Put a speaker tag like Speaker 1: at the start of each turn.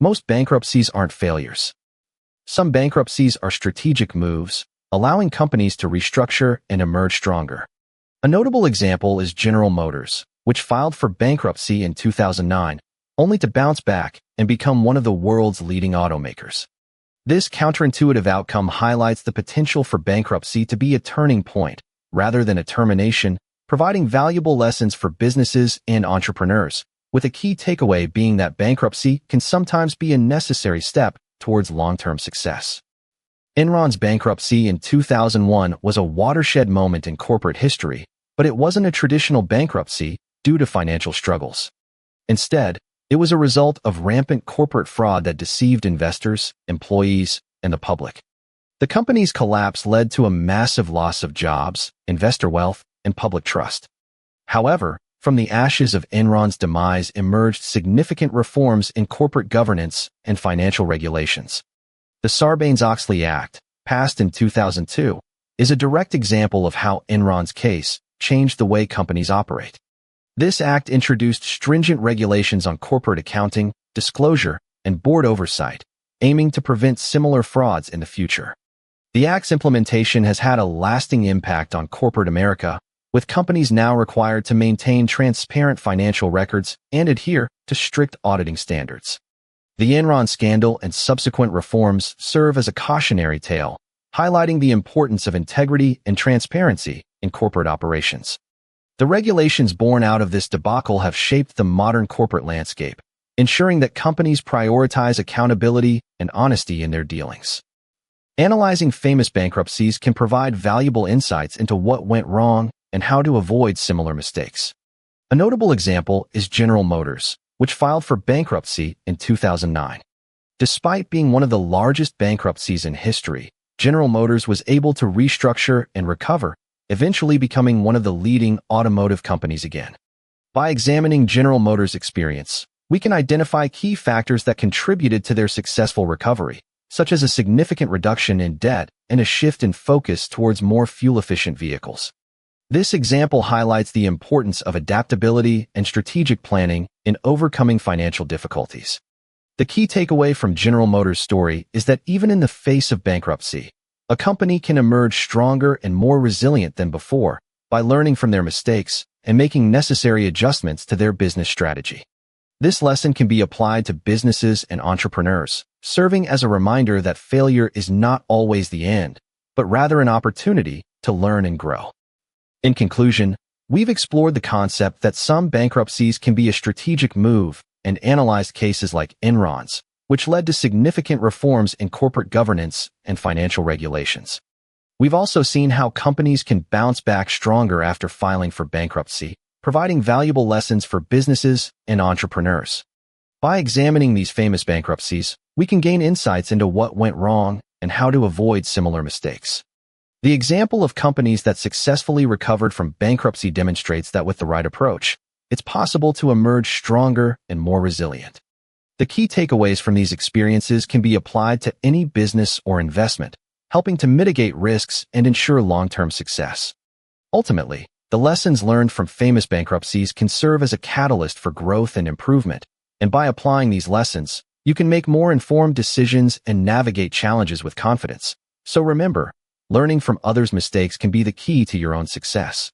Speaker 1: Most bankruptcies aren't failures. Some bankruptcies are strategic moves, allowing companies to restructure and emerge stronger. A notable example is General Motors, which filed for bankruptcy in 2009, only to bounce back and become one of the world's leading automakers. This counterintuitive outcome highlights the potential for bankruptcy to be a turning point, rather than a termination, providing valuable lessons for businesses and entrepreneurs, with a key takeaway being that bankruptcy can sometimes be a necessary step towards long-term success. Enron's bankruptcy in 2001 was a watershed moment in corporate history, but it wasn't a traditional bankruptcy due to financial struggles. Instead, it was a result of rampant corporate fraud that deceived investors, employees, and the public. The company's collapse led to a massive loss of jobs, investor wealth, and public trust. However, from the ashes of Enron's demise emerged significant reforms in corporate governance and financial regulations. The Sarbanes-Oxley Act, passed in 2002, is a direct example of how Enron's case changed the way companies operate. This act introduced stringent regulations on corporate accounting, disclosure, and board oversight, aiming to prevent similar frauds in the future. The act's implementation has had a lasting impact on corporate America, with companies now required to maintain transparent financial records and adhere to strict auditing standards. The Enron scandal and subsequent reforms serve as a cautionary tale, highlighting the importance of integrity and transparency in corporate operations. The regulations born out of this debacle have shaped the modern corporate landscape, ensuring that companies prioritize accountability and honesty in their dealings. Analyzing famous bankruptcies can provide valuable insights into what went wrong and how to avoid similar mistakes. A notable example is General Motors, which filed for bankruptcy in 2009. Despite being one of the largest bankruptcies in history, General Motors was able to restructure and recover, eventually becoming one of the leading automotive companies again. By examining General Motors' experience, we can identify key factors that contributed to their successful recovery, such as a significant reduction in debt and a shift in focus towards more fuel-efficient vehicles. This example highlights the importance of adaptability and strategic planning in overcoming financial difficulties. The key takeaway from General Motors' story is that even in the face of bankruptcy, a company can emerge stronger and more resilient than before by learning from their mistakes and making necessary adjustments to their business strategy. This lesson can be applied to businesses and entrepreneurs, serving as a reminder that failure is not always the end, but rather an opportunity to learn and grow. In conclusion, we've explored the concept that some bankruptcies can be a strategic move and analyzed cases like Enron's, which led to significant reforms in corporate governance and financial regulations. We've also seen how companies can bounce back stronger after filing for bankruptcy, providing valuable lessons for businesses and entrepreneurs. By examining these famous bankruptcies, we can gain insights into what went wrong and how to avoid similar mistakes. The example of companies that successfully recovered from bankruptcy demonstrates that with the right approach, it's possible to emerge stronger and more resilient. The key takeaways from these experiences can be applied to any business or investment, helping to mitigate risks and ensure long-term success. Ultimately, the lessons learned from famous bankruptcies can serve as a catalyst for growth and improvement, and by applying these lessons, you can make more informed decisions and navigate challenges with confidence. So remember, learning from others' mistakes can be the key to your own success.